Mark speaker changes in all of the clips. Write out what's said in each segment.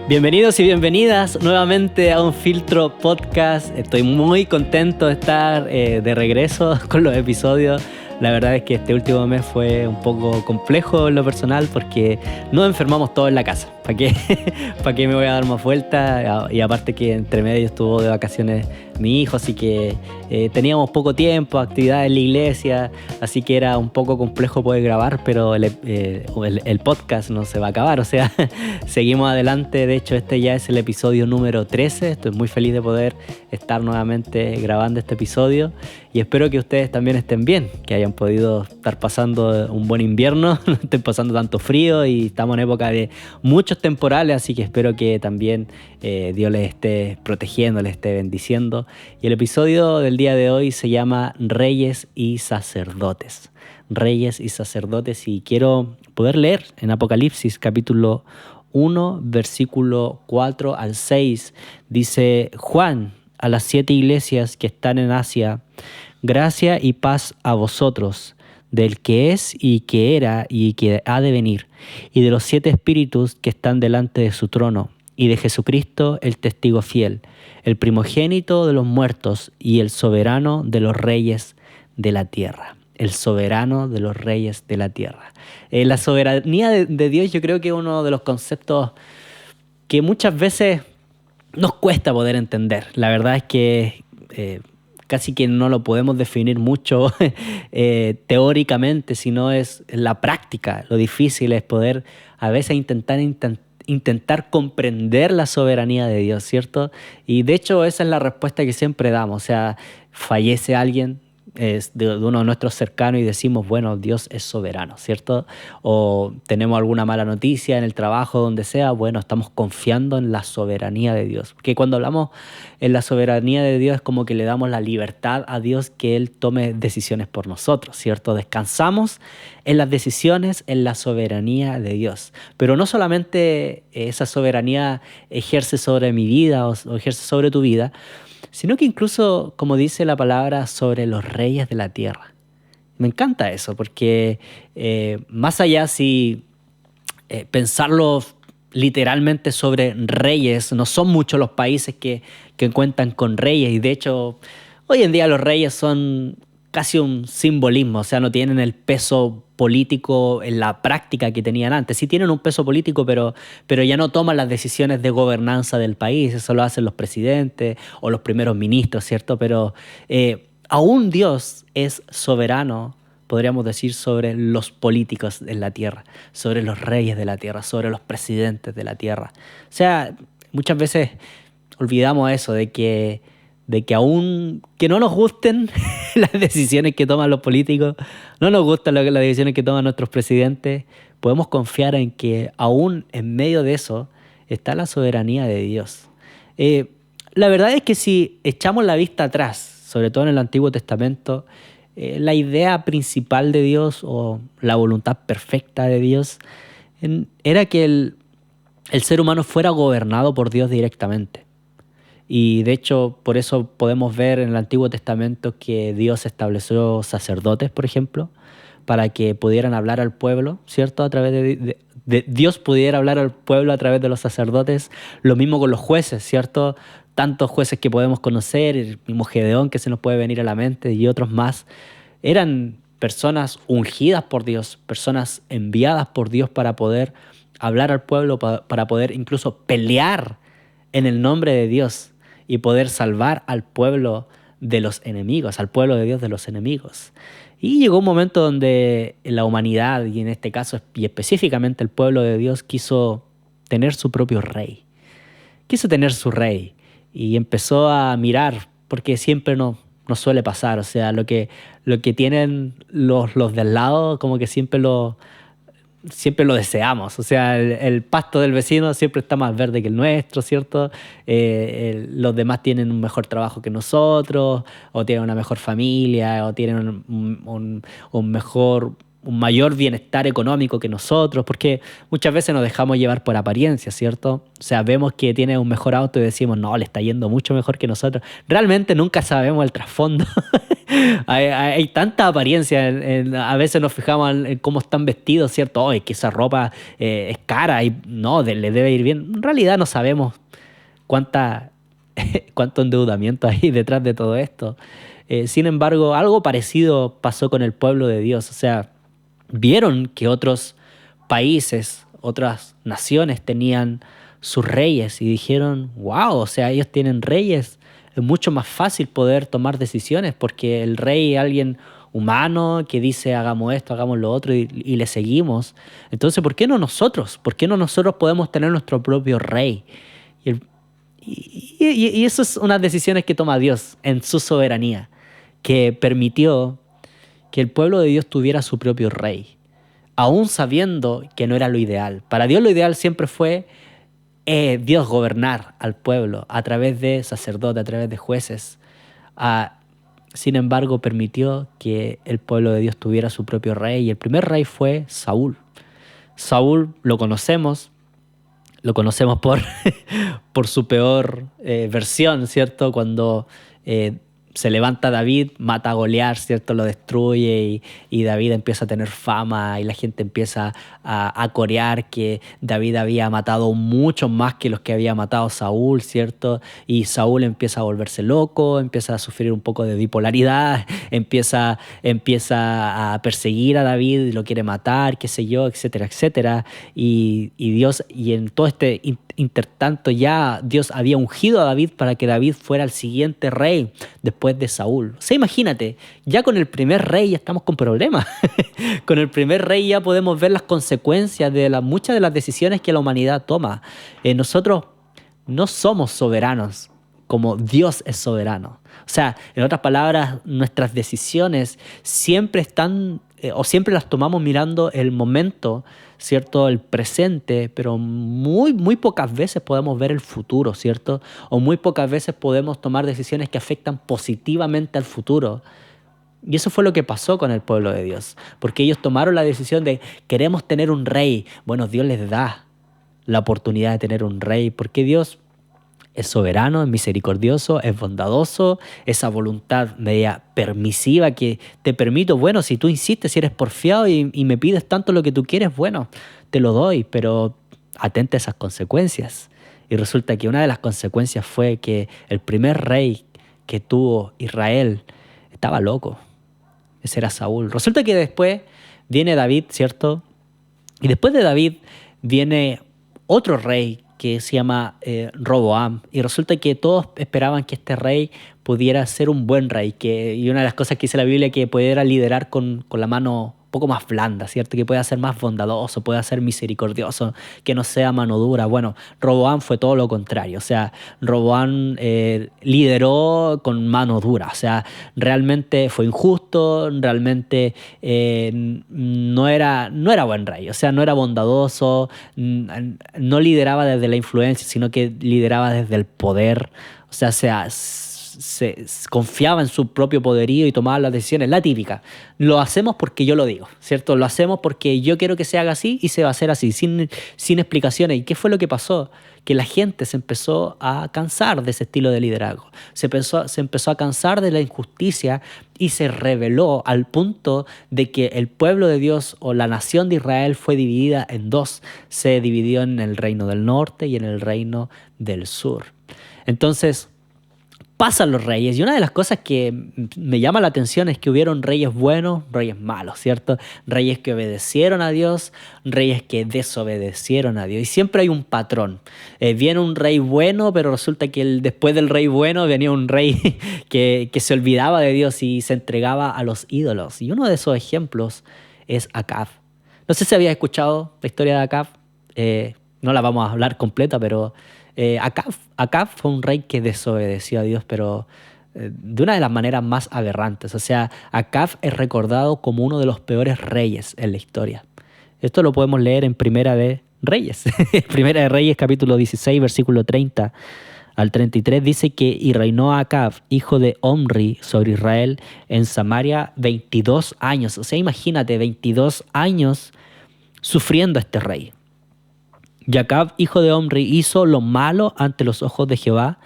Speaker 1: Bienvenidos y bienvenidas nuevamente a Un Filtro Podcast. Estoy muy contento de estar de regreso con los episodios. La verdad es que este último mes fue un poco complejo en lo personal porque nos enfermamos todos en la casa. ¿Para qué? ¿Para qué me voy a dar más vueltas? Y aparte que entre medio estuvo de vacaciones mi hijo, así que teníamos poco tiempo, actividades en la iglesia, así que era un poco complejo poder grabar, pero el podcast no se va a acabar, o sea, seguimos adelante. De hecho, este ya es el episodio número 13. Estoy muy feliz de poder estar nuevamente grabando este episodio y espero que ustedes también estén bien, que hayan podido estar pasando un buen invierno, no estén pasando tanto frío y estamos en época de muchos temporales, así que espero que también Dios les esté protegiendo, les esté bendiciendo. Y el episodio del día de hoy se llama Reyes y Sacerdotes. Reyes y Sacerdotes, y quiero poder leer en Apocalipsis capítulo 1, versículo 4 al 6. Dice: Juan, a las 7 iglesias que están en Asia, gracia y paz a vosotros, del que es y que era y que ha de venir, y de los 7 espíritus que están delante de su trono, y de Jesucristo el testigo fiel, el primogénito de los muertos y el soberano de los reyes de la tierra. El soberano de los reyes de la tierra. La soberanía de Dios, yo creo que es uno de los conceptos que muchas veces nos cuesta poder entender. La verdad es que casi que no lo podemos definir mucho teóricamente, sino es la práctica. Lo difícil es poder a veces intentar comprender la soberanía de Dios, ¿cierto? Y de hecho esa es la respuesta que siempre damos. O sea, fallece alguien de uno de nuestros cercanos y decimos, bueno, Dios es soberano, ¿cierto? O tenemos alguna mala noticia en el trabajo, donde sea, bueno, estamos confiando en la soberanía de Dios. Porque cuando hablamos en la soberanía de Dios es como que le damos la libertad a Dios que Él tome decisiones por nosotros, ¿cierto? Descansamos en las decisiones, en la soberanía de Dios. Pero no solamente esa soberanía ejerce sobre mi vida o ejerce sobre tu vida, sino que incluso, como dice la palabra, sobre los reyes de la tierra. Me encanta eso, porque más allá si pensarlo literalmente sobre reyes, no son muchos los países que cuentan con reyes, y de hecho hoy en día los reyes son casi un simbolismo, o sea, no tienen el peso político en la práctica que tenían antes. Sí tienen un peso político, pero ya no toman las decisiones de gobernanza del país. Eso lo hacen los presidentes o los primeros ministros, ¿cierto? Pero aún Dios es soberano, podríamos decir, sobre los políticos en la tierra, sobre los reyes de la tierra, sobre los presidentes de la tierra. O sea, muchas veces olvidamos eso, de que aún que no nos gusten las decisiones que toman los políticos, no nos gustan las decisiones que toman nuestros presidentes, podemos confiar en que aún en medio de eso está la soberanía de Dios. La verdad es que si echamos la vista atrás, sobre todo en el Antiguo Testamento, la idea principal de Dios o la voluntad perfecta de Dios era que el ser humano fuera gobernado por Dios directamente. Y de hecho, por eso podemos ver en el Antiguo Testamento que Dios estableció sacerdotes, por ejemplo, para que pudieran hablar al pueblo, ¿cierto? A través de Dios pudiera hablar al pueblo a través de los sacerdotes. Lo mismo con los jueces, ¿cierto? Tantos jueces que podemos conocer, el mismo Gedeón que se nos puede venir a la mente y otros más, eran personas ungidas por Dios, personas enviadas por Dios para poder hablar al pueblo, para poder incluso pelear en el nombre de Dios y poder salvar al pueblo de los enemigos, al pueblo de Dios de los enemigos. Y llegó un momento donde la humanidad, y en este caso y específicamente el pueblo de Dios, quiso tener su propio rey. Quiso tener su rey y empezó a mirar, porque siempre nos suele pasar, o sea, lo que tienen los del lado, como que siempre lo deseamos. O sea, el pasto del vecino siempre está más verde que el nuestro, ¿cierto? Los demás tienen un mejor trabajo que nosotros, o tienen una mejor familia, o tienen un mejor un mayor bienestar económico que nosotros, porque muchas veces nos dejamos llevar por apariencia, ¿cierto? O sea, vemos que tiene un mejor auto y decimos, no, le está yendo mucho mejor que nosotros. Realmente nunca sabemos el trasfondo. Hay tanta apariencia, a veces nos fijamos en cómo están vestidos, ¿cierto? Oh, es que esa ropa es cara y no, le debe ir bien. En realidad no sabemos cuánto endeudamiento hay detrás de todo esto. Sin embargo, algo parecido pasó con el pueblo de Dios. O sea, vieron que otros países, otras naciones tenían sus reyes y dijeron, wow, o sea, ellos tienen reyes. Es mucho más fácil poder tomar decisiones porque el rey es alguien humano que dice hagamos esto, hagamos lo otro y le seguimos. Entonces, ¿por qué no nosotros? ¿Por qué no nosotros podemos tener nuestro propio rey? Y, y eso es unas decisiones que toma Dios en su soberanía, que permitió que el pueblo de Dios tuviera su propio rey, aún sabiendo que no era lo ideal. Para Dios lo ideal siempre fue Dios gobernar al pueblo a través de sacerdotes, a través de jueces. Sin embargo, permitió que el pueblo de Dios tuviera su propio rey y el primer rey fue Saúl. Saúl lo conocemos por, por su peor versión, ¿cierto? Cuando se levanta David, mata a Goliat, ¿cierto? Lo destruye y David empieza a tener fama y la gente empieza a corear que David había matado muchos más que los que había matado Saúl, ¿cierto? Y Saúl empieza a volverse loco, empieza a sufrir un poco de bipolaridad, empieza a perseguir a David, lo quiere matar, qué sé yo, etcétera, etcétera. Y Dios, y en todo este intertanto ya Dios había ungido a David para que David fuera el siguiente rey después de Saúl. O sea, imagínate, ya con el primer rey ya estamos con problemas. Con el primer rey ya podemos ver las consecuencias de muchas de las decisiones que la humanidad toma. Nosotros no somos soberanos como Dios es soberano. O sea, en otras palabras, nuestras decisiones siempre están o siempre las tomamos mirando el momento, ¿cierto? El presente, pero muy pocas veces podemos ver el futuro, ¿cierto? O muy pocas veces podemos tomar decisiones que afectan positivamente al futuro. Y eso fue lo que pasó con el pueblo de Dios, porque ellos tomaron la decisión de queremos tener un rey. Bueno, Dios les da la oportunidad de tener un rey, porque Dios es soberano, es misericordioso, es bondadoso, esa voluntad media permisiva que te permito, bueno, si tú insistes, si eres porfiado y me pides tanto lo que tú quieres, bueno, te lo doy, pero atenta a esas consecuencias. Y resulta que una de las consecuencias fue que el primer rey que tuvo Israel estaba loco. Ese era Saúl. Resulta que después viene David, ¿cierto? Y después de David viene otro rey que se llama Roboam. Y resulta que todos esperaban que este rey pudiera ser un buen rey. Y una de las cosas que dice la Biblia que pudiera liderar con la mano un poco más blanda, ¿cierto? Que pueda ser más bondadoso, pueda ser misericordioso, que no sea mano dura. Bueno, Roboam fue todo lo contrario. O sea, Roboam lideró con mano dura. O sea, realmente fue injusto, realmente no era buen rey. O sea, no era bondadoso, no lideraba desde la influencia, sino que lideraba desde el poder. O sea, se confiaba en su propio poderío y tomaba las decisiones, la típica. Lo hacemos porque yo lo digo, ¿cierto? Lo hacemos porque yo quiero que se haga así y se va a hacer así, sin explicaciones. ¿Y qué fue lo que pasó? Que la gente se empezó a cansar de ese estilo de liderazgo. Se empezó a cansar de la injusticia y se rebeló al punto de que el pueblo de Dios o la nación de Israel fue dividida en dos. Se dividió en el reino del norte y en el reino del sur. Entonces, pasan los reyes y una de las cosas que me llama la atención es que hubieron reyes buenos, reyes malos, ¿cierto? Reyes que obedecieron a Dios, reyes que desobedecieron a Dios. Y siempre hay un patrón. Viene un rey bueno, pero resulta que después del rey bueno venía un rey que se olvidaba de Dios y se entregaba a los ídolos. Y uno de esos ejemplos es Acab. No sé si habías escuchado la historia de Acab. No la vamos a hablar completa, pero Acab fue un rey que desobedeció a Dios, pero de una de las maneras más aberrantes. O sea, Acab es recordado como uno de los peores reyes en la historia. Esto lo podemos leer en Primera de Reyes. Primera de Reyes, capítulo 16, versículo 30 al 33 dice que y reinó Acab, hijo de Omri, sobre Israel en Samaria 22 años. O sea, imagínate, 22 años sufriendo a este rey. Y Acab, hijo de Omri, hizo lo malo ante los ojos de Jehová,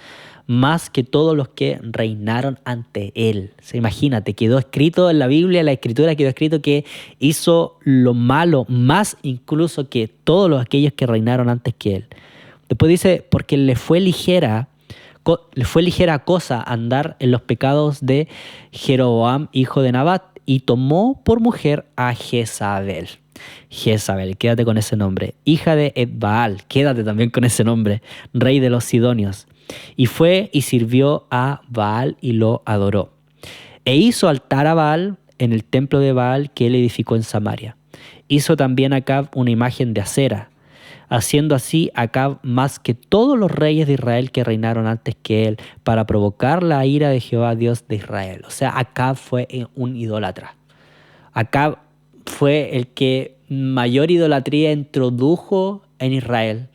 Speaker 1: más que todos los que reinaron ante él. O sea, imagínate, quedó escrito en la Biblia, en la Escritura quedó escrito que hizo lo malo, más incluso que todos aquellos que reinaron antes que él. Después dice, porque le fue ligera cosa andar en los pecados de Jeroboam, hijo de Nabat, y tomó por mujer a Jezabel. Jezabel, quédate con ese nombre. Hija de Etbaal, quédate también con ese nombre. Rey de los Sidonios. Y fue y sirvió a Baal y lo adoró. E hizo altar a Baal en el templo de Baal que él edificó en Samaria. Hizo también Acab una imagen de acera, haciendo así Acab más que todos los reyes de Israel que reinaron antes que él, para provocar la ira de Jehová, Dios de Israel. O sea, Acab fue un idólatra. Acab fue el que mayor idolatría introdujo en Israel,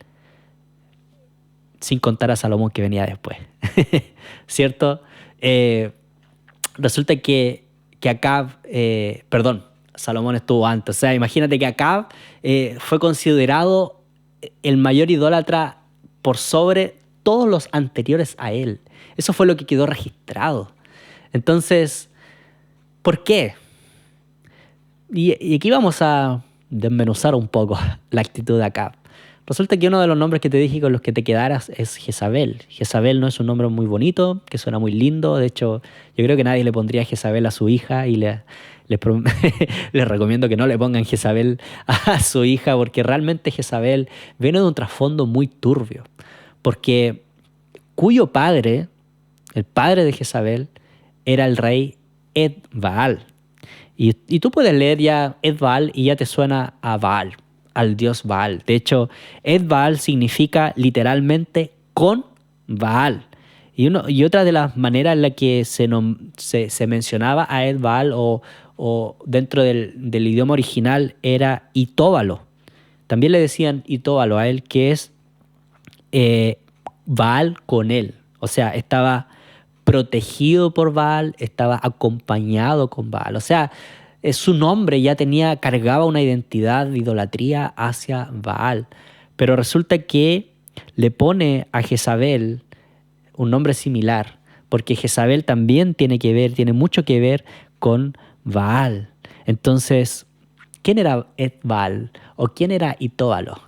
Speaker 1: sin contar a Salomón que venía después. ¿Cierto? Resulta que Acab, Salomón estuvo antes. O sea, imagínate que Acab fue considerado el mayor idólatra por sobre todos los anteriores a él. Eso fue lo que quedó registrado. Entonces, ¿por qué? Y aquí vamos a desmenuzar un poco la actitud de Acab. Resulta que uno de los nombres que te dije con los que te quedaras es Jezabel. Jezabel no es un nombre muy bonito, que suena muy lindo. De hecho, yo creo que nadie le pondría Jezabel a su hija y les recomiendo que no le pongan Jezabel a su hija, porque realmente Jezabel viene de un trasfondo muy turbio. Porque cuyo padre, el padre de Jezabel, era el rey Etbaal. Y tú puedes leer ya Etbaal y ya te suena a Baal, al dios Baal. De hecho, Etbaal significa literalmente con Baal. Y otra de las maneras en la que se mencionaba a Etbaal o dentro del idioma original era Itóbalo. También le decían Itóbalo a él, que es Baal con él. O sea, estaba protegido por Baal, estaba acompañado con Baal. O sea, su nombre ya cargaba una identidad de idolatría hacia Baal. Pero resulta que le pone a Jezabel un nombre similar, porque Jezabel también tiene mucho que ver con Baal. Entonces, ¿quién era Etbaal o quién era Itóbalo?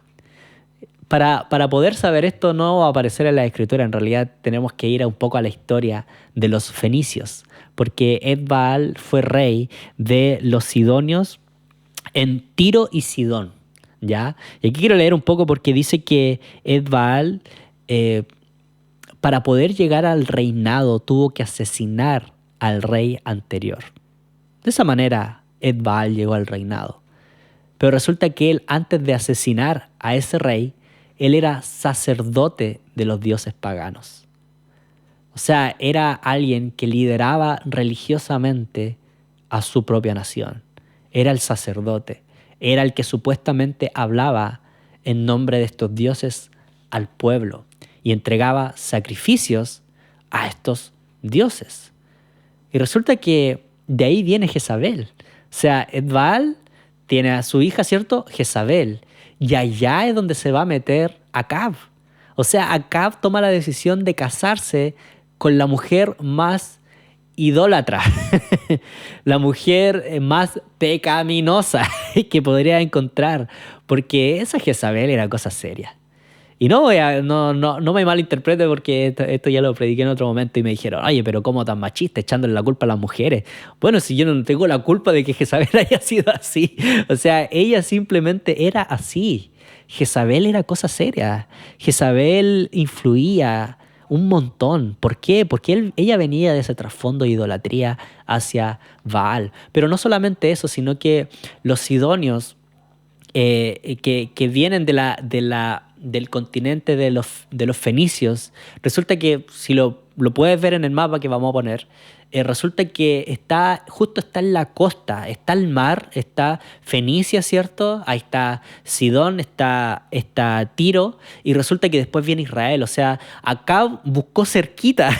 Speaker 1: Para poder saber esto no va a aparecer en la escritura. En realidad tenemos que ir un poco a la historia de los fenicios, porque Etbaal fue rey de los sidonios en Tiro y Sidón, ¿ya? Y aquí quiero leer un poco porque dice que Etbaal, para poder llegar al reinado, tuvo que asesinar al rey anterior. De esa manera Etbaal llegó al reinado. Pero resulta que él, antes de asesinar a ese rey, él era sacerdote de los dioses paganos. O sea, era alguien que lideraba religiosamente a su propia nación. Era el sacerdote. Era el que supuestamente hablaba en nombre de estos dioses al pueblo y entregaba sacrificios a estos dioses. Y resulta que de ahí viene Jezabel. O sea, Etbaal tiene a su hija, ¿cierto? Jezabel. Y allá es donde se va a meter Acab. O sea, Acab toma la decisión de casarse con la mujer más idólatra, la mujer más pecaminosa que podría encontrar, porque esa Jezabel era cosa seria. Y no me malinterprete, porque esto ya lo prediqué en otro momento y me dijeron, oye, pero ¿cómo tan machista, echándole la culpa a las mujeres? Bueno, si yo no tengo la culpa de que Jezabel haya sido así. O sea, ella simplemente era así. Jezabel era cosa seria. Jezabel influía un montón. ¿Por qué? Porque ella venía de ese trasfondo de idolatría hacia Baal. Pero no solamente eso, sino que los sidonios que vienen del continente de los fenicios, resulta que si lo lo puedes ver en el mapa que vamos a poner. Resulta que justo está en la costa, está el mar, está Fenicia, ¿cierto? Ahí está Sidón, está Tiro, y resulta que después viene Israel. O sea, Acab buscó cerquita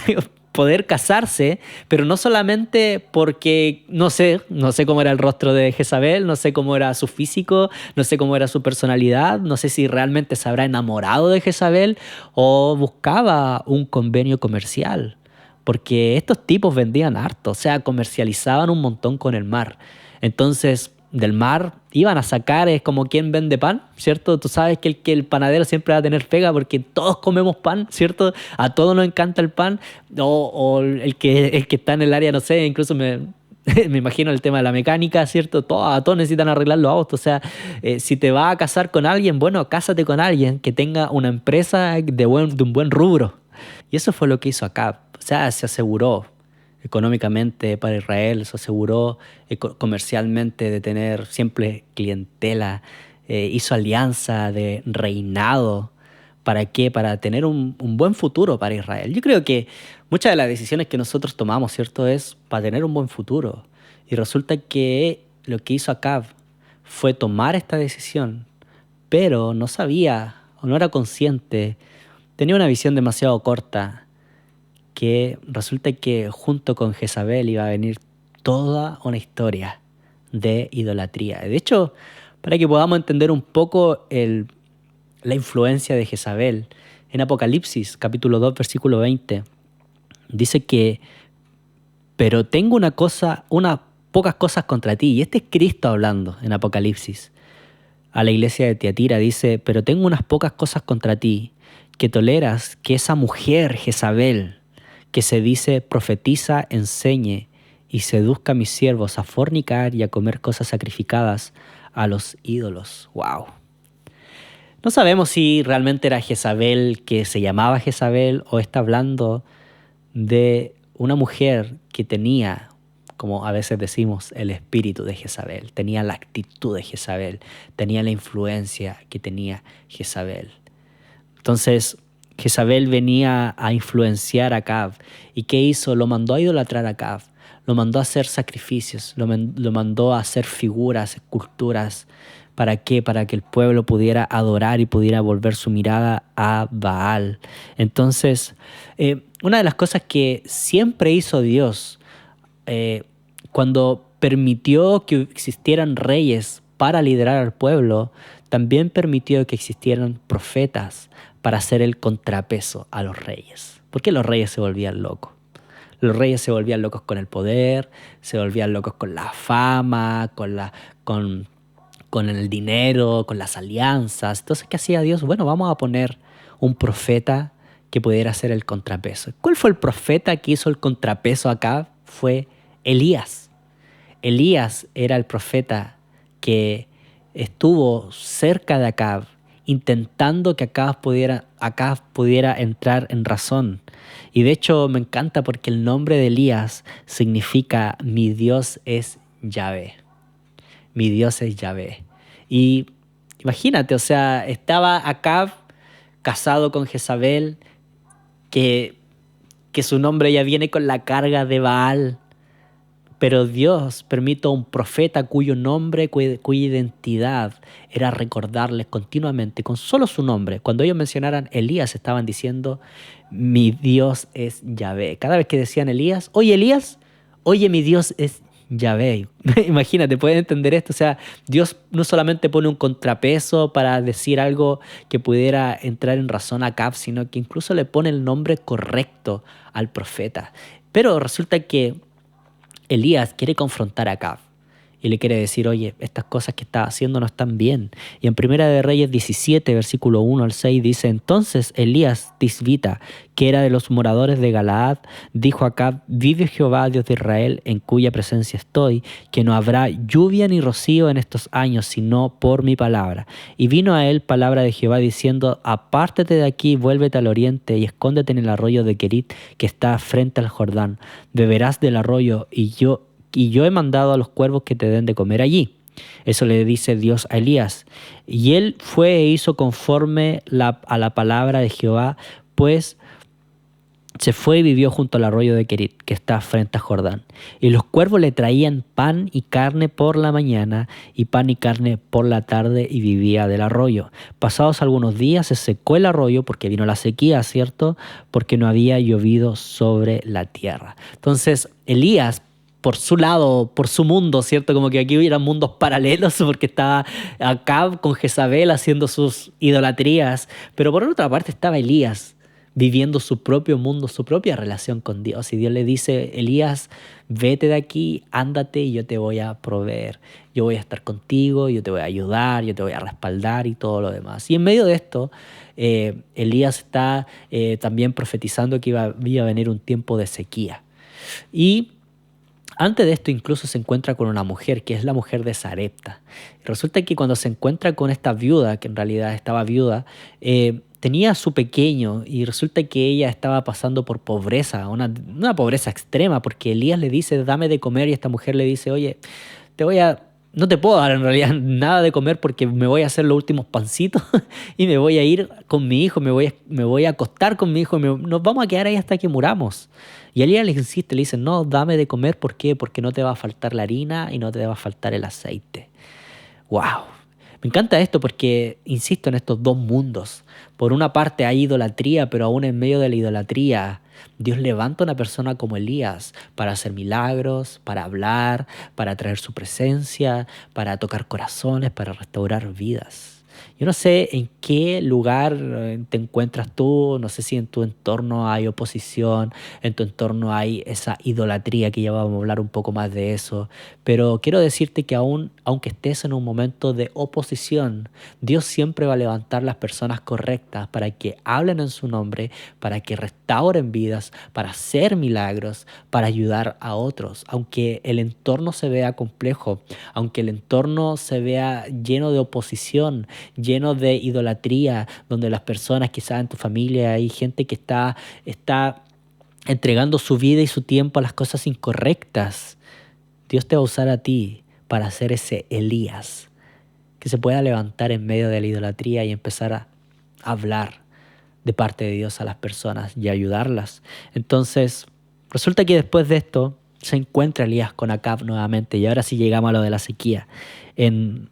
Speaker 1: poder casarse, pero no solamente porque no sé cómo era el rostro de Jezabel, no sé cómo era su físico, no sé cómo era su personalidad, no sé si realmente se habrá enamorado de Jezabel o buscaba un convenio comercial, porque estos tipos vendían harto, o sea, comercializaban un montón con el mar. Entonces, del mar iban a sacar, es como quien vende pan, ¿cierto? Tú sabes que el panadero siempre va a tener pega porque todos comemos pan, ¿cierto? A todos nos encanta el pan, o el que está en el área, no sé, incluso me imagino el tema de la mecánica, ¿cierto? A todos necesitan arreglar los autos, o sea, si te vas a casar con alguien, bueno, cásate con alguien que tenga una empresa de un buen rubro. Y eso fue lo que hizo Acab, o sea, se aseguró económicamente para Israel, se aseguró comercialmente de tener siempre clientela, hizo alianza de reinado. ¿Para qué? Para tener un buen futuro para Israel. Yo creo que muchas de las decisiones que nosotros tomamos, ¿cierto?, es para tener un buen futuro. Y resulta que lo que hizo Acab fue tomar esta decisión, pero no sabía o no era consciente, tenía una visión demasiado corta, que resulta que junto con Jezabel iba a venir toda una historia de idolatría. De hecho, para que podamos entender un poco la influencia de Jezabel, en Apocalipsis capítulo 2 versículo 20, dice que, pero tengo unas pocas cosas contra ti. Y este es Cristo hablando en Apocalipsis. A la iglesia de Tiatira dice, pero tengo unas pocas cosas contra ti, que toleras que esa mujer Jezabel, que se dice profetiza, enseñe y seduzca a mis siervos a fornicar y a comer cosas sacrificadas a los ídolos. ¡Wow! No sabemos si realmente era Jezabel, que se llamaba Jezabel, o está hablando de una mujer que tenía, como a veces decimos, el espíritu de Jezabel, tenía la actitud de Jezabel, tenía la influencia que tenía Jezabel. Entonces, Jezabel venía a influenciar a Acab. ¿Y qué hizo? Lo mandó a idolatrar a Acab. Lo mandó a hacer sacrificios. Lo mandó a hacer figuras, esculturas. ¿Para qué? Para que el pueblo pudiera adorar y pudiera volver su mirada a Baal. Entonces, una de las cosas que siempre hizo Dios, cuando permitió que existieran reyes para liderar al pueblo, también permitió que existieran profetas para hacer el contrapeso a los reyes. ¿Por qué los reyes se volvían locos? Los reyes se volvían locos con el poder, se volvían locos con la fama, con el dinero, con las alianzas. Entonces, ¿qué hacía Dios? Bueno, vamos a poner un profeta que pudiera hacer el contrapeso. ¿Cuál fue el profeta que hizo el contrapeso acá? Fue Elías. Elías era el profeta que estuvo cerca de Acab, intentando que Acab pudiera entrar en razón. Y de hecho me encanta porque el nombre de Elías significa mi Dios es Yahvé. Mi Dios es Yahvé. Y imagínate, o sea, estaba Acab casado con Jezabel, que su nombre ya viene con la carga de Baal. Pero Dios permite a un profeta cuyo nombre, cuya identidad era recordarles continuamente con solo su nombre. Cuando ellos mencionaran Elías, estaban diciendo, mi Dios es Yahvé. Cada vez que decían Elías, oye, mi Dios es Yahvé. Imagínate, ¿puedes entender esto? O sea, Dios no solamente pone un contrapeso para decir algo que pudiera entrar en razón a Acab, sino que incluso le pone el nombre correcto al profeta. Pero resulta que Elías quiere confrontar a Acab y le quiere decir, oye, estas cosas que estás haciendo no están bien. Y en Primera de Reyes 17, versículo 1 al 6, dice, entonces Elías Tisbita, que era de los moradores de Galaad, dijo a Acab, vive Jehová, Dios de Israel, en cuya presencia estoy, que no habrá lluvia ni rocío en estos años, sino por mi palabra. Y vino a él palabra de Jehová diciendo, apártate de aquí, vuélvete al oriente y escóndete en el arroyo de Kerit, que está frente al Jordán. Beberás del arroyo y yo he mandado a los cuervos que te den de comer allí. Eso le dice Dios a Elías. Y él fue e hizo conforme a la palabra de Jehová, pues se fue y vivió junto al arroyo de Querit, que está frente a Jordán. Y los cuervos le traían pan y carne por la mañana y pan y carne por la tarde y vivía del arroyo. Pasados algunos días se secó el arroyo porque vino la sequía, ¿cierto? Porque no había llovido sobre la tierra. Entonces Elías, por su lado, por su mundo, ¿cierto? Como que aquí hubieran mundos paralelos porque estaba Acab con Jezabel haciendo sus idolatrías, pero por otra parte estaba Elías viviendo su propio mundo, su propia relación con Dios. Y Dios le dice, Elías, vete de aquí, ándate y yo te voy a proveer. Yo voy a estar contigo, yo te voy a ayudar, yo te voy a respaldar y todo lo demás. Y en medio de esto, Elías está también profetizando que iba a venir un tiempo de sequía. Y antes de esto incluso se encuentra con una mujer, que es la mujer de Sarepta. Resulta que cuando se encuentra con esta viuda, que en realidad estaba viuda, tenía a su pequeño y resulta que ella estaba pasando por pobreza, una pobreza extrema, porque Elías le dice, dame de comer, y esta mujer le dice, oye, no te puedo dar en realidad nada de comer porque me voy a hacer los últimos pancitos y me voy a ir con mi hijo, me voy a acostar con mi hijo y nos vamos a quedar ahí hasta que muramos. Y Elías le insiste, le dice, no, dame de comer, ¿por qué? Porque no te va a faltar la harina y no te va a faltar el aceite. ¡Wow! Me encanta esto porque insisto en estos dos mundos. Por una parte hay idolatría, pero aún en medio de la idolatría, Dios levanta a una persona como Elías para hacer milagros, para hablar, para traer su presencia, para tocar corazones, para restaurar vidas. Yo no sé en qué lugar te encuentras tú, no sé si en tu entorno hay oposición, en tu entorno hay esa idolatría, que ya vamos a hablar un poco más de eso, pero quiero decirte que aunque estés en un momento de oposición, Dios siempre va a levantar las personas correctas para que hablen en su nombre, para que restauren vidas, para hacer milagros, para ayudar a otros. Aunque el entorno se vea complejo, aunque el entorno se vea lleno de oposición, lleno de idolatría, donde las personas, quizás en tu familia, hay gente que está entregando su vida y su tiempo a las cosas incorrectas. Dios te va a usar a ti para ser ese Elías que se pueda levantar en medio de la idolatría y empezar a hablar de parte de Dios a las personas y ayudarlas. Entonces, resulta que después de esto se encuentra Elías con Acab nuevamente, y ahora sí llegamos a lo de la sequía. En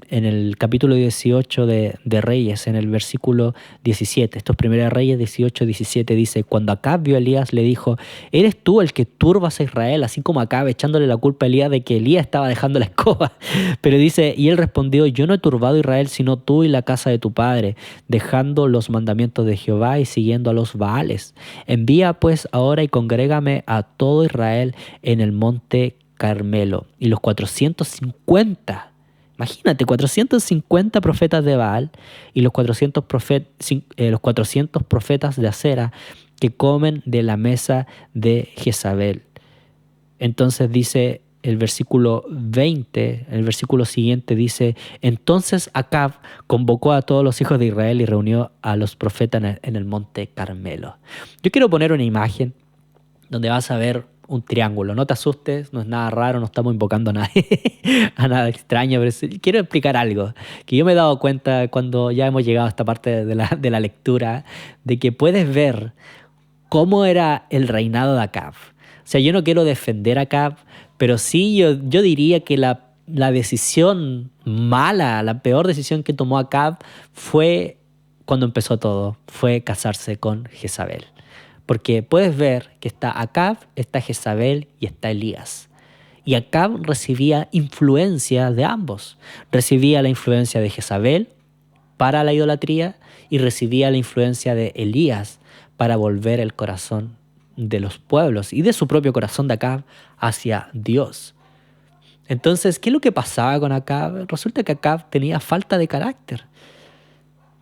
Speaker 1: el capítulo 18 de Reyes, en el versículo 17, estos primeros Reyes 18, 17, dice, cuando Acab vio a Elías, le dijo, ¿eres tú el que turbas a Israel? Así como Acab echándole la culpa a Elías de que Elías estaba dejando la escoba. Pero dice, y él respondió, yo no he turbado a Israel, sino tú y la casa de tu padre, dejando los mandamientos de Jehová y siguiendo a los Baales. Envía pues ahora y congrégame a todo Israel en el monte Carmelo. Y los 450, imagínate, 450 profetas de Baal y los 400 profetas de Acera que comen de la mesa de Jezabel. Entonces dice el versículo 20, el versículo siguiente dice, entonces Acab convocó a todos los hijos de Israel y reunió a los profetas en el monte Carmelo. Yo quiero poner una imagen donde vas a ver un triángulo. No te asustes, no es nada raro, no estamos invocando a nadie, a nada extraño, pero quiero explicar algo que yo me he dado cuenta cuando ya hemos llegado a esta parte de la lectura, de que puedes ver cómo era el reinado de Acab. O sea, yo no quiero defender a Acab, pero sí yo diría que la decisión mala, la peor decisión que tomó Acab fue cuando empezó todo, fue casarse con Jezabel. Porque puedes ver que está Acab, está Jezabel y está Elías. Y Acab recibía influencia de ambos. Recibía la influencia de Jezabel para la idolatría y recibía la influencia de Elías para volver el corazón de los pueblos y de su propio corazón de Acab hacia Dios. Entonces, ¿qué es lo que pasaba con Acab? Resulta que Acab tenía falta de carácter.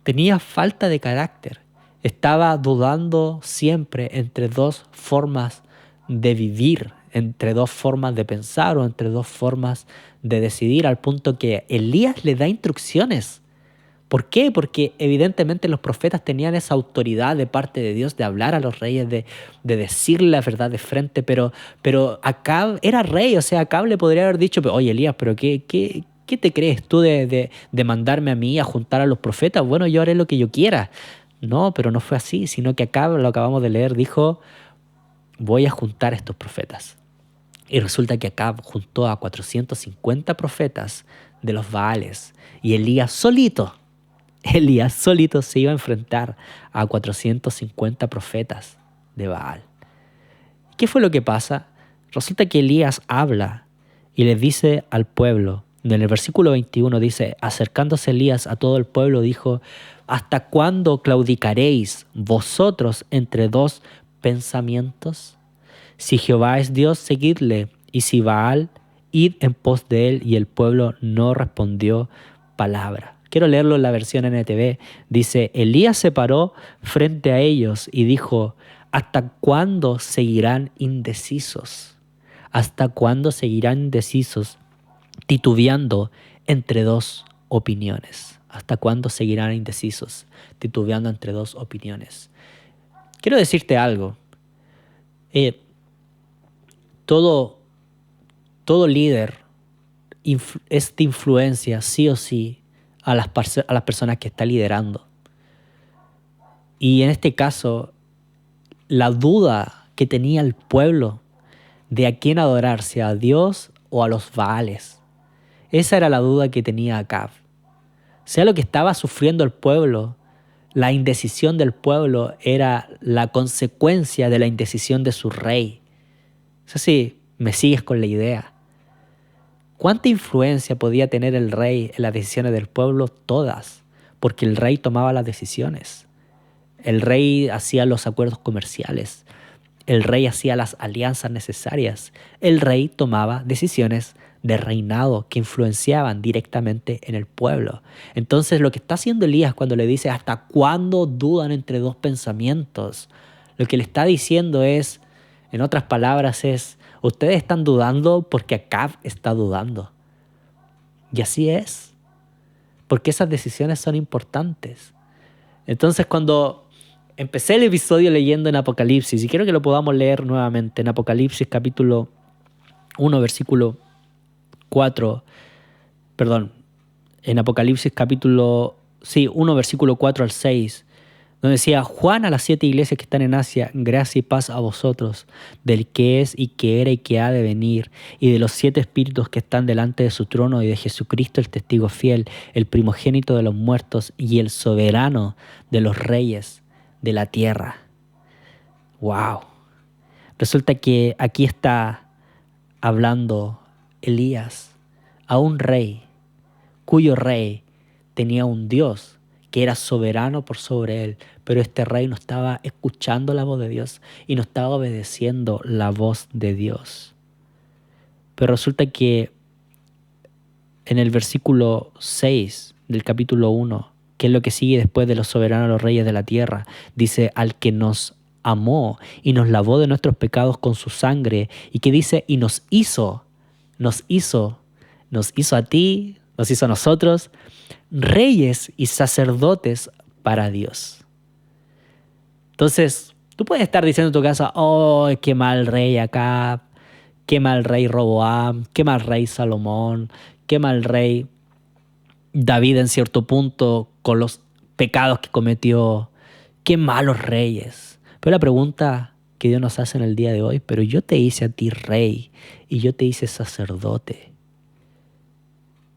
Speaker 1: Tenía falta de carácter. Estaba dudando siempre entre dos formas de vivir, entre dos formas de pensar o entre dos formas de decidir, al punto que Elías le da instrucciones. ¿Por qué? Porque evidentemente los profetas tenían esa autoridad de parte de Dios de hablar a los reyes, de decirle la verdad de frente, pero Acab era rey, o sea, Acab le podría haber dicho, oye Elías, pero ¿qué te crees tú de mandarme a mí a juntar a los profetas? Bueno, yo haré lo que yo quiera. No, pero no fue así, sino que acá lo acabamos de leer, dijo, voy a juntar estos profetas. Y resulta que Acab juntó a 450 profetas de los Baales y Elías solito se iba a enfrentar a 450 profetas de Baal. ¿Qué fue lo que pasa? Resulta que Elías habla y le dice al pueblo, en el versículo 21 dice, acercándose Elías a todo el pueblo, dijo, ¿hasta cuándo claudicaréis vosotros entre dos pensamientos? Si Jehová es Dios, seguidle, y si Baal, id en pos de él. Y el pueblo no respondió palabra. Quiero leerlo en la versión NTV. Dice, Elías se paró frente a ellos y dijo, ¿hasta cuándo seguirán indecisos? ¿Hasta cuándo seguirán indecisos, titubeando entre dos opiniones? ¿Hasta cuándo seguirán indecisos, titubeando entre dos opiniones? Quiero decirte algo. Todo, todo líder es de influencia, sí o sí, a las personas que está liderando. Y en este caso, la duda que tenía el pueblo de a quién adorar, si a Dios o a los Baales. Esa era la duda que tenía Acab. Sea lo que estaba sufriendo el pueblo, la indecisión del pueblo era la consecuencia de la indecisión de su rey. No sé si me sigues con la idea. ¿Cuánta influencia podía tener el rey en las decisiones del pueblo? Todas, porque el rey tomaba las decisiones. El rey hacía los acuerdos comerciales. El rey hacía las alianzas necesarias. El rey tomaba decisiones de reinado que influenciaban directamente en el pueblo. Entonces lo que está haciendo Elías cuando le dice ¿hasta cuándo dudan entre dos pensamientos? Lo que le está diciendo es, en otras palabras, es ustedes están dudando porque Acab está dudando. Y así es, porque esas decisiones son importantes. Entonces cuando empecé el episodio leyendo en Apocalipsis, y quiero que lo podamos leer nuevamente, en Apocalipsis capítulo 1, versículo 4, perdón, en Apocalipsis capítulo 1, versículo 4 al 6, donde decía, Juan a las 7 iglesias que están en Asia, gracia y paz a vosotros, del que es y que era y que ha de venir, y de los 7 espíritus que están delante de su trono, y de Jesucristo el testigo fiel, el primogénito de los muertos, y el soberano de los reyes de la tierra. ¡Wow! Resulta que aquí está hablando Elías a un rey, cuyo rey tenía un Dios que era soberano por sobre él, pero este rey no estaba escuchando la voz de Dios y no estaba obedeciendo la voz de Dios. Pero resulta que en el versículo 6 del capítulo 1, que es lo que sigue después de los soberanos los reyes de la tierra, dice, al que nos amó y nos lavó de nuestros pecados con su sangre, y que dice, y nos hizo a ti, nos hizo a nosotros, reyes y sacerdotes para Dios. Entonces, tú puedes estar diciendo en tu casa, oh, qué mal rey Acab, qué mal rey Roboam, qué mal rey Salomón, qué mal rey David en cierto punto con los pecados que cometió, qué malos reyes. Pero la pregunta que Dios nos hace en el día de hoy, pero yo te hice a ti rey y yo te hice sacerdote.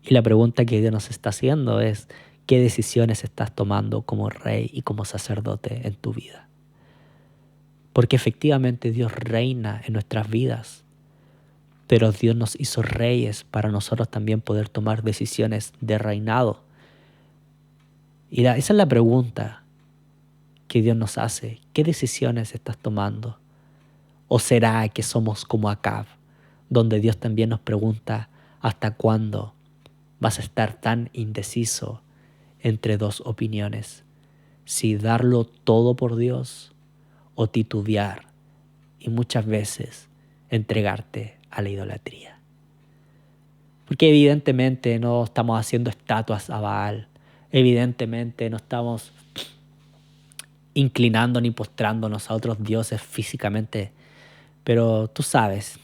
Speaker 1: Y la pregunta que Dios nos está haciendo es, ¿qué decisiones estás tomando como rey y como sacerdote en tu vida? Porque efectivamente Dios reina en nuestras vidas, pero Dios nos hizo reyes para nosotros también poder tomar decisiones de reinado. Y esa es la pregunta que Dios nos hace. ¿Qué decisiones estás tomando? ¿O será que somos como Acab, donde Dios también nos pregunta, ¿hasta cuándo vas a estar tan indeciso entre dos opiniones? Si darlo todo por Dios o titubear y muchas veces entregarte a la idolatría. Porque evidentemente no estamos haciendo estatuas a Baal, evidentemente no estamos inclinando ni postrándonos a otros dioses físicamente, pero tú sabes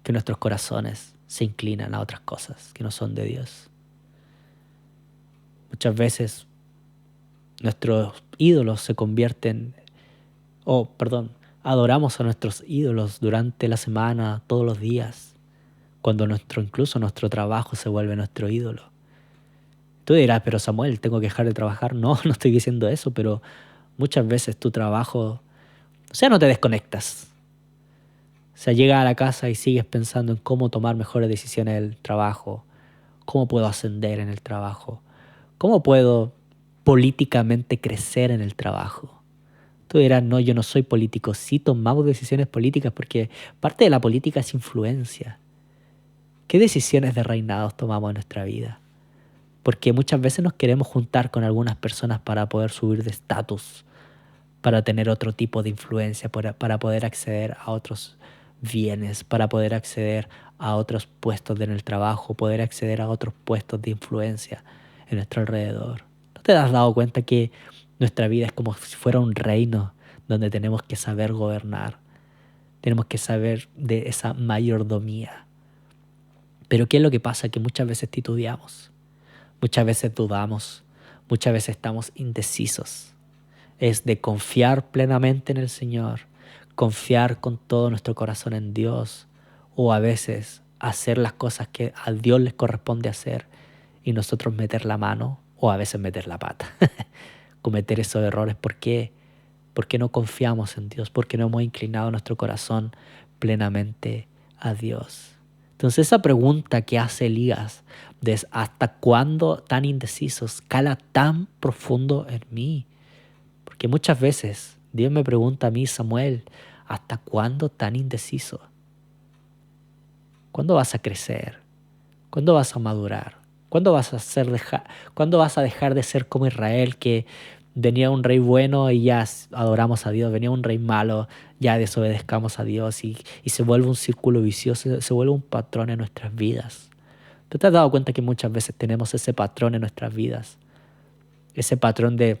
Speaker 1: que nuestros corazones se inclinan a otras cosas que no son de Dios. Muchas veces nuestros ídolos se convierten, adoramos a nuestros ídolos durante la semana, todos los días, cuando incluso nuestro trabajo se vuelve nuestro ídolo. Tú dirás, pero Samuel, ¿tengo que dejar de trabajar? No, no estoy diciendo eso, pero muchas veces tu trabajo, no te desconectas. Llegas a la casa y sigues pensando en cómo tomar mejores decisiones en el trabajo, cómo puedo ascender en el trabajo, cómo puedo políticamente crecer en el trabajo. Tú dirás, no, yo no soy político. Sí tomamos decisiones políticas porque parte de la política es influencia. ¿Qué decisiones de reinados tomamos en nuestra vida? Porque muchas veces nos queremos juntar con algunas personas para poder subir de estatus, para tener otro tipo de influencia, para poder acceder a otros bienes, para poder acceder a otros puestos en el trabajo, poder acceder a otros puestos de influencia en nuestro alrededor. ¿No te has dado cuenta que nuestra vida es como si fuera un reino donde tenemos que saber gobernar? Tenemos que saber de esa mayordomía. Pero ¿qué es lo que pasa? Que muchas veces titubeamos, muchas veces dudamos, muchas veces estamos indecisos. Es de confiar plenamente en el Señor, confiar con todo nuestro corazón en Dios, o a veces hacer las cosas que a Dios les corresponde hacer y nosotros meter la mano o a veces meter la pata. Cometer esos errores. ¿Por qué? Porque no confiamos en Dios, porque no hemos inclinado nuestro corazón plenamente a Dios. Entonces esa pregunta que hace Elías de ¿hasta cuándo tan indecisos? Cala tan profundo en mí. Porque muchas veces Dios me pregunta a mí, Samuel, ¿hasta cuándo tan indeciso? ¿Cuándo vas a crecer? ¿Cuándo vas a madurar? ¿Cuándo vas a dejar de ser como Israel, que venía un rey bueno y ya adoramos a Dios, venía un rey malo, ya desobedezcamos a Dios y se vuelve un círculo vicioso, se vuelve un patrón en nuestras vidas? ¿Tú te has dado cuenta que muchas veces tenemos ese patrón en nuestras vidas? Ese patrón de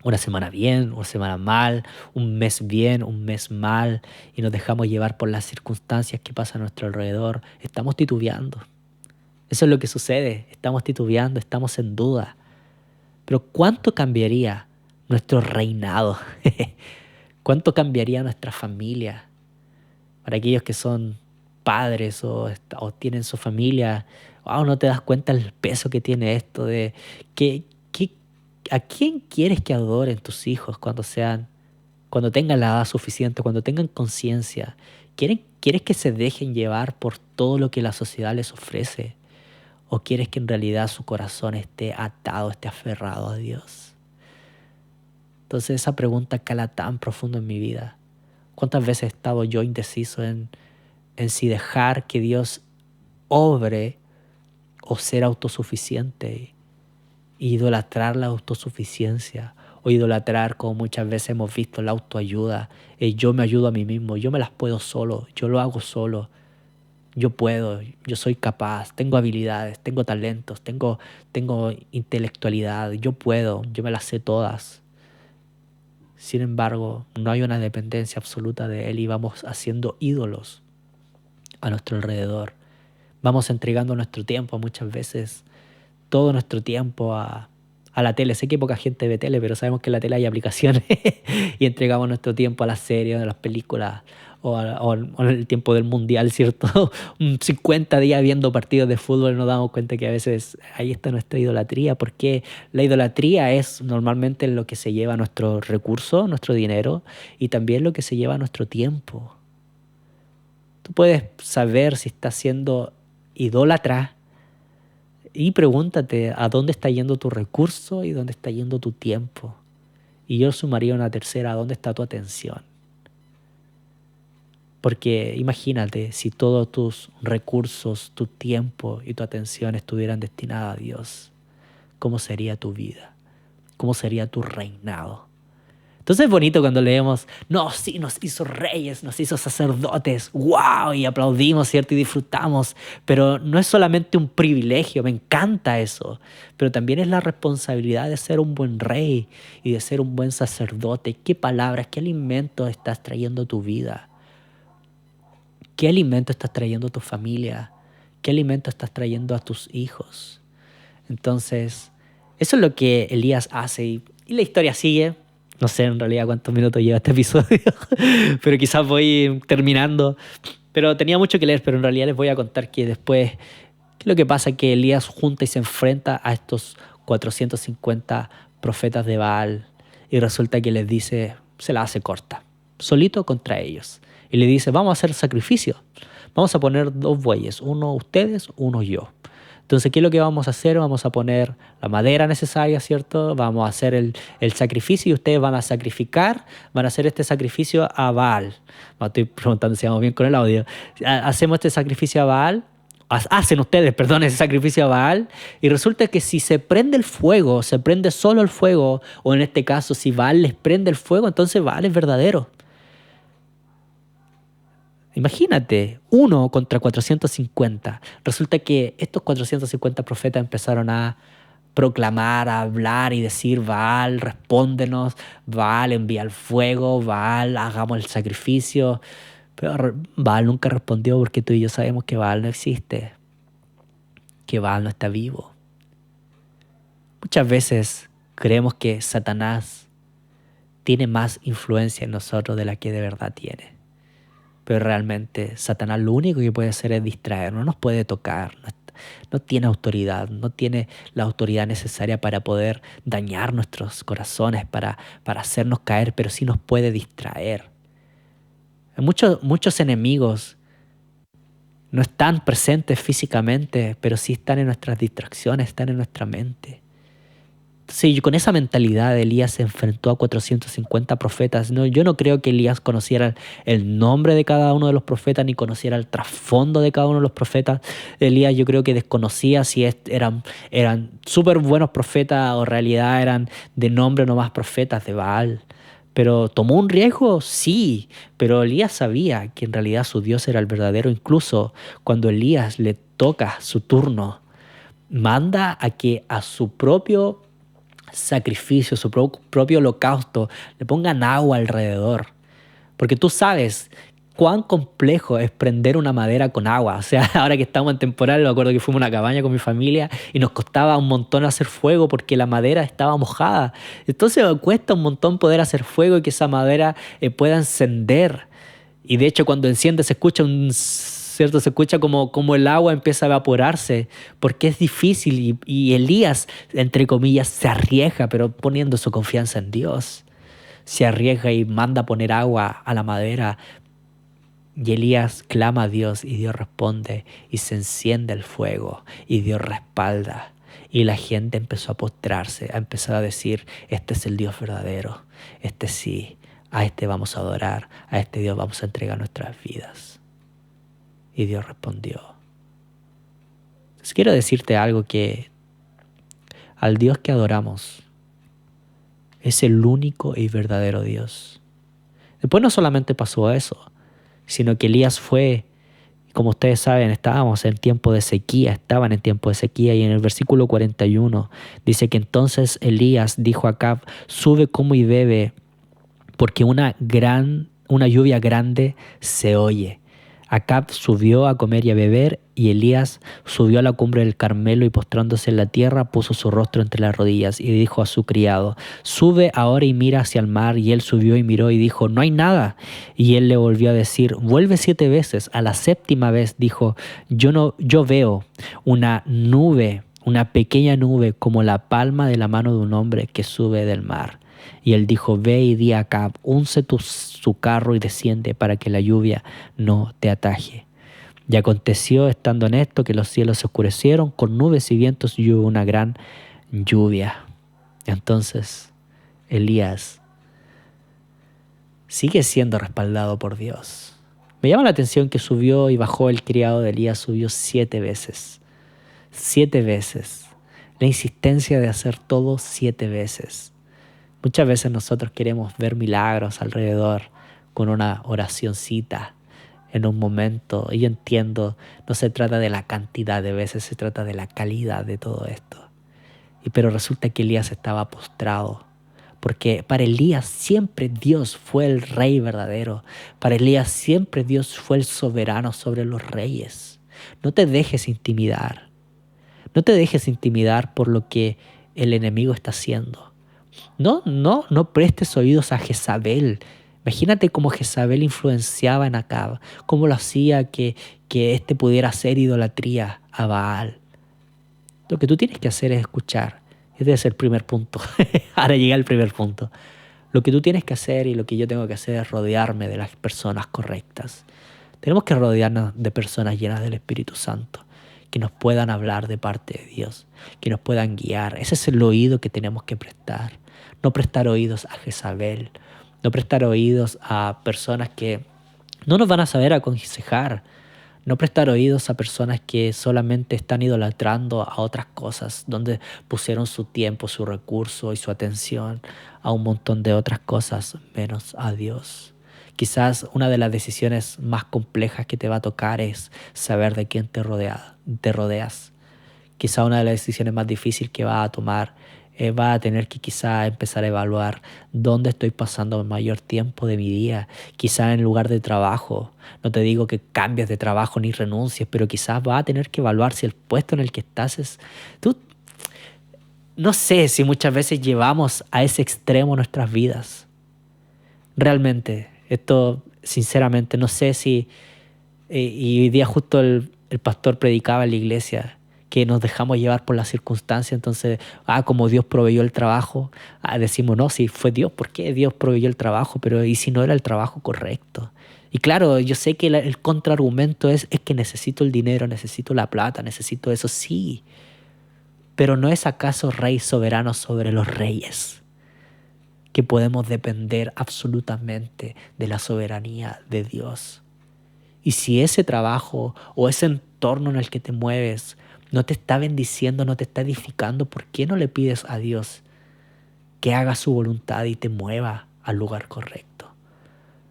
Speaker 1: una semana bien, una semana mal, un mes bien, un mes mal, y nos dejamos llevar por las circunstancias que pasan a nuestro alrededor. Estamos titubeando. Eso es lo que sucede. Estamos titubeando, estamos en duda. Pero ¿cuánto cambiaría nuestro reinado? ¿Cuánto cambiaría nuestra familia? Para aquellos que son padres o tienen su familia, wow, no te das cuenta el peso que tiene esto de ¿a quién quieres que adoren tus hijos cuando tengan la edad suficiente, cuando tengan conciencia? ¿Quieres que se dejen llevar por todo lo que la sociedad les ofrece? ¿O quieres que en realidad su corazón esté atado, esté aferrado a Dios? Entonces esa pregunta cala tan profundo en mi vida. ¿Cuántas veces he estado yo indeciso en si dejar que Dios obre o ser autosuficiente? Idolatrar la autosuficiencia o idolatrar, como muchas veces hemos visto, la autoayuda. Yo me ayudo a mí mismo, yo me las puedo solo, yo lo hago solo, yo puedo, yo soy capaz, tengo habilidades, tengo talentos, tengo intelectualidad, yo puedo, yo me las sé todas. Sin embargo, no hay una dependencia absoluta de Él y vamos haciendo ídolos a nuestro alrededor. Vamos entregando nuestro tiempo muchas veces, todo nuestro tiempo a la tele. Sé que poca gente ve tele, pero sabemos que en la tele hay aplicaciones y entregamos nuestro tiempo a las series, a las películas o el tiempo del mundial, ¿cierto? 50 días viendo partidos de fútbol, nos damos cuenta que a veces ahí está nuestra idolatría, porque la idolatría es normalmente lo que se lleva nuestro recurso, nuestro dinero, y también lo que se lleva nuestro tiempo. Tú puedes saber si estás siendo idólatra y pregúntate a dónde está yendo tu recurso y dónde está yendo tu tiempo. Y yo sumaría una tercera, ¿a dónde está tu atención? Porque imagínate si todos tus recursos, tu tiempo y tu atención estuvieran destinados a Dios, ¿cómo sería tu vida? ¿Cómo sería tu reinado? Entonces es bonito cuando leemos, no, sí, nos hizo reyes, nos hizo sacerdotes, wow, y aplaudimos, ¿cierto? Y disfrutamos, pero no es solamente un privilegio, me encanta eso, pero también es la responsabilidad de ser un buen rey y de ser un buen sacerdote. ¿Qué palabras, qué alimentos estás trayendo a tu vida? ¿Qué alimento estás trayendo a tu familia? ¿Qué alimento estás trayendo a tus hijos? Entonces, eso es lo que Elías hace Y la historia sigue. No sé en realidad cuántos minutos lleva este episodio, pero quizás voy terminando. Pero tenía mucho que leer, pero en realidad les voy a contar que después, ¿qué es lo que pasa? Que Elías junta y se enfrenta a estos 450 profetas de Baal y resulta que les dice, se la hace corta, solito contra ellos. Y le dice, vamos a hacer sacrificio, vamos a poner 2 bueyes, uno ustedes, uno yo. Entonces, ¿qué es lo que vamos a hacer? Vamos a poner la madera necesaria, ¿cierto? Vamos a hacer el sacrificio y ustedes van a sacrificar, van a hacer este sacrificio a Baal. Me estoy preguntando si vamos bien con el audio. Hacemos este sacrificio a Baal, hacen ustedes, perdón, ese sacrificio a Baal, y resulta que si se prende el fuego, se prende solo el fuego, o en este caso, si Baal les prende el fuego, entonces Baal es verdadero. Imagínate, 1 contra 450. Resulta que estos 450 profetas empezaron a proclamar, a hablar y decir, Baal, respóndenos, Baal, envía el fuego, Baal, hagamos el sacrificio. Pero Baal nunca respondió porque tú y yo sabemos que Baal no existe, que Baal no está vivo. Muchas veces creemos que Satanás tiene más influencia en nosotros de la que de verdad tiene. Pero realmente Satanás lo único que puede hacer es distraer, no nos puede tocar, no tiene autoridad, no tiene la autoridad necesaria para poder dañar nuestros corazones, para hacernos caer, pero sí nos puede distraer. Muchos enemigos no están presentes físicamente, pero sí están en nuestras distracciones, están en nuestra mente. Sí, con esa mentalidad Elías se enfrentó a 450 profetas. No, yo no creo que Elías conociera el nombre de cada uno de los profetas ni conociera el trasfondo de cada uno de los profetas. Elías yo creo que desconocía si eran súper buenos profetas o en realidad eran de nombre nomás profetas de Baal. Pero ¿tomó un riesgo? Sí, pero Elías sabía que en realidad su Dios era el verdadero. Incluso cuando Elías le toca su turno, manda a que a su propio sacrificio, su propio holocausto, le pongan agua alrededor. Porque tú sabes cuán complejo es prender una madera con agua. O sea, ahora que estamos en temporada, me acuerdo que fuimos a una cabaña con mi familia y nos costaba un montón hacer fuego porque la madera estaba mojada. Entonces cuesta un montón poder hacer fuego y que esa madera pueda encender. Y de hecho cuando enciende se escucha ¿cierto? Se escucha como el agua empieza a evaporarse, porque es difícil y Elías, entre comillas, se arriesga, pero poniendo su confianza en Dios. Se arriesga y manda a poner agua a la madera. Y Elías clama a Dios y Dios responde y se enciende el fuego y Dios respalda. Y la gente empezó a postrarse, a empezar a decir, este es el Dios verdadero, este sí, a este vamos a adorar, a este Dios vamos a entregar nuestras vidas. Y Dios respondió. Entonces quiero decirte algo, que al Dios que adoramos es el único y verdadero Dios. Después no solamente pasó eso, sino que Elías fue, como ustedes saben, estaban en tiempo de sequía, y en el versículo 41 dice que entonces Elías dijo a Acab, sube, come y bebe, porque una lluvia grande se oye. Acab subió a comer y a beber, y Elías subió a la cumbre del Carmelo y postrándose en la tierra puso su rostro entre las rodillas y dijo a su criado, sube ahora y mira hacia el mar. Y él subió y miró y dijo, no hay nada. Y él le volvió a decir, vuelve 7 veces. A la 7ª vez dijo, yo veo una nube, una pequeña nube como la palma de la mano de un hombre que sube del mar. Y él dijo, ve y di a Acab, unce su carro y desciende para que la lluvia no te ataje. Y aconteció, estando en esto, que los cielos se oscurecieron con nubes y vientos y hubo una gran lluvia. Entonces Elías sigue siendo respaldado por Dios. Me llama la atención que subió y bajó el criado de Elías, subió 7 veces. 7 veces. La insistencia de hacer todo 7 veces. Muchas veces nosotros queremos ver milagros alrededor con una oracioncita en un momento. Y yo entiendo, no se trata de la cantidad de veces, se trata de la calidad de todo esto. Pero resulta que Elías estaba postrado, porque para Elías siempre Dios fue el rey verdadero. Para Elías siempre Dios fue el soberano sobre los reyes. No te dejes intimidar. No te dejes intimidar por lo que el enemigo está haciendo. No prestes oídos a Jezabel. Imagínate cómo Jezabel influenciaba en Acab, cómo lo hacía que éste pudiera hacer idolatría a Baal. Lo que tú tienes que hacer es escuchar. Este es el primer punto. Ahora llega el primer punto. Lo que tú tienes que hacer y lo que yo tengo que hacer es rodearme de las personas correctas. Tenemos que rodearnos de personas llenas del Espíritu Santo, que nos puedan hablar de parte de Dios, que nos puedan guiar. Ese es el oído que tenemos que prestar. No prestar oídos a Jezabel, no prestar oídos a personas que no nos van a saber aconsejar, no prestar oídos a personas que solamente están idolatrando a otras cosas, donde pusieron su tiempo, su recurso y su atención a un montón de otras cosas, menos a Dios. Quizás una de las decisiones más complejas que te va a tocar es saber de quién te rodeas. Quizás una de las decisiones más difíciles que vas a tomar va a tener que quizá empezar a evaluar dónde estoy pasando el mayor tiempo de mi día. Quizá en el lugar de trabajo. No te digo que cambies de trabajo ni renuncies, pero quizás vas a tener que evaluar si el puesto en el que estás es... Tú, no sé si muchas veces llevamos a ese extremo nuestras vidas. Realmente, esto sinceramente no sé si... y hoy día justo el pastor predicaba en la iglesia que nos dejamos llevar por las circunstancias, entonces, como Dios proveyó el trabajo, decimos, no, si fue Dios, ¿por qué Dios proveyó el trabajo? Pero ¿y si no era el trabajo correcto? Y claro, yo sé que el contraargumento es que necesito el dinero, necesito la plata, necesito eso, sí, pero ¿no es acaso Rey soberano sobre los reyes? Que podemos depender absolutamente de la soberanía de Dios. Y si ese trabajo o ese entorno en el que te mueves no te está bendiciendo, no te está edificando, ¿por qué no le pides a Dios que haga su voluntad y te mueva al lugar correcto?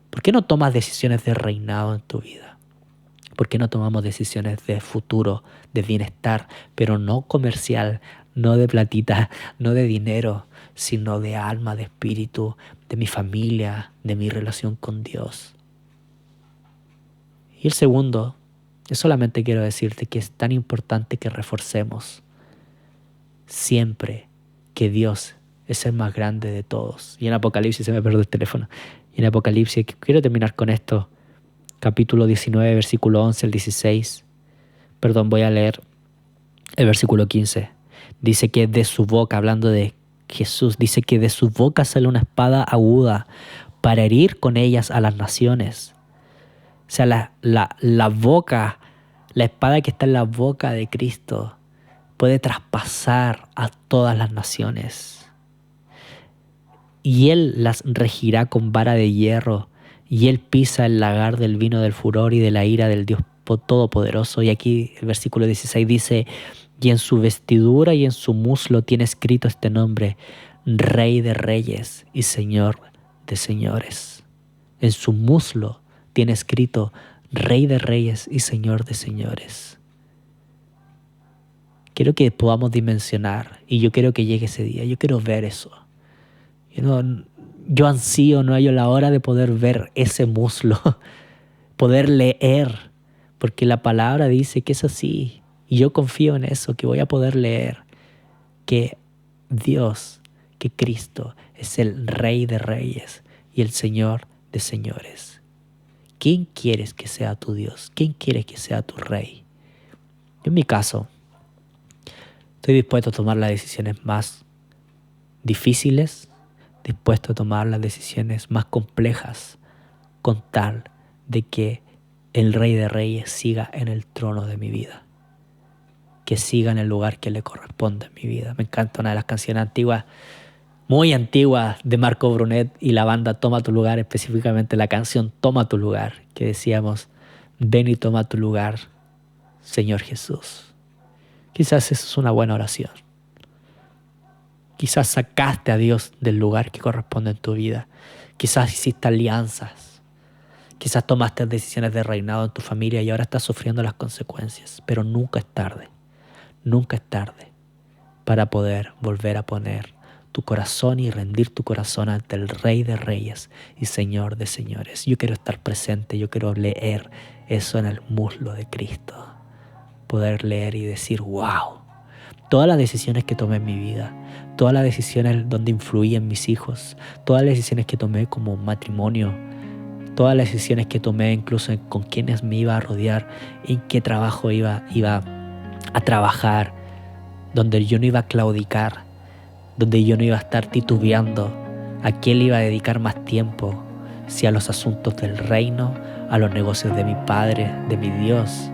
Speaker 1: ¿Por qué no tomas decisiones de reinado en tu vida? ¿Por qué no tomamos decisiones de futuro, de bienestar, pero no comercial, no de platita, no de dinero, sino de alma, de espíritu, de mi familia, de mi relación con Dios? Y el segundo, yo solamente quiero decirte que es tan importante que reforcemos siempre que Dios es el más grande de todos. Y en Apocalipsis, se me perdió el teléfono, y en Apocalipsis, quiero terminar con esto, capítulo 19, versículo 11 al 16. Voy a leer el versículo 15. Dice que de su boca, hablando de Jesús, dice que de su boca sale una espada aguda para herir con ellas a las naciones. O sea, la boca, la espada que está en la boca de Cristo puede traspasar a todas las naciones. Y Él las regirá con vara de hierro, y Él pisa el lagar del vino del furor y de la ira del Dios Todopoderoso. Y aquí el versículo 16 dice, y en su vestidura y en su muslo tiene escrito este nombre, Rey de Reyes y Señor de Señores. En su muslo tiene escrito Rey de Reyes y Señor de Señores. Quiero que podamos dimensionar, y yo quiero que llegue ese día, yo quiero ver eso. Yo ansío, no hallo la hora de poder ver ese muslo, poder leer, porque la palabra dice que es así, y yo confío en eso, que voy a poder leer, que Dios, que Cristo es el Rey de Reyes y el Señor de Señores. ¿Quién quieres que sea tu Dios? ¿Quién quieres que sea tu Rey? Yo en mi caso, estoy dispuesto a tomar las decisiones más difíciles, dispuesto a tomar las decisiones más complejas, con tal de que el Rey de Reyes siga en el trono de mi vida, que siga en el lugar que le corresponde en mi vida. Me encanta una de las canciones antiguas, muy antigua, de Marco Brunet y la banda Toma tu Lugar, específicamente la canción Toma tu Lugar, que decíamos, ven y toma tu lugar, Señor Jesús. Quizás eso es una buena oración. Quizás sacaste a Dios del lugar que corresponde en tu vida. Quizás hiciste alianzas. Quizás tomaste decisiones de reinado en tu familia y ahora estás sufriendo las consecuencias. Pero nunca es tarde. Nunca es tarde para poder volver a poner tu corazón y rendir tu corazón ante el Rey de Reyes y Señor de Señores. Yo quiero estar presente, yo quiero leer eso en el muslo de Cristo. Poder leer y decir, wow, Todas las decisiones que tomé en mi vida, todas las decisiones donde influí en mis hijos, todas las decisiones que tomé como matrimonio, todas las decisiones que tomé incluso con quienes me iba a rodear, en qué trabajo iba a trabajar, donde yo no iba a claudicar, donde yo no iba a estar titubeando, a quién le iba a dedicar más tiempo, si a los asuntos del reino, a los negocios de mi Padre, de mi Dios,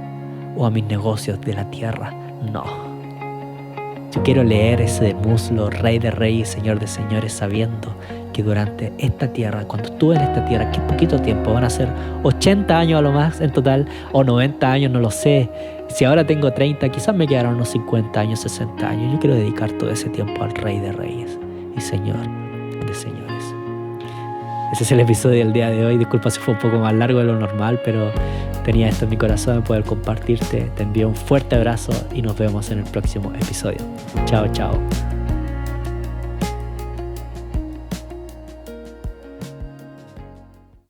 Speaker 1: o a mis negocios de la tierra. No. Yo quiero leer ese muslo, Rey de Reyes, Señor de Señores, sabiendo que durante esta tierra, cuando estuve en esta tierra, que poquito tiempo, van a ser 80 años a lo más en total, o 90 años, no lo sé. Si ahora tengo 30, quizás me quedaron unos 50 años, 60 años. Yo quiero dedicar todo ese tiempo al Rey de Reyes y Señor de Señores. Ese es el episodio del día de hoy. Disculpa si fue un poco más largo de lo normal, pero tenía esto en mi corazón de poder compartirte. Te envío un fuerte abrazo y nos vemos en el próximo episodio. Chao, chao.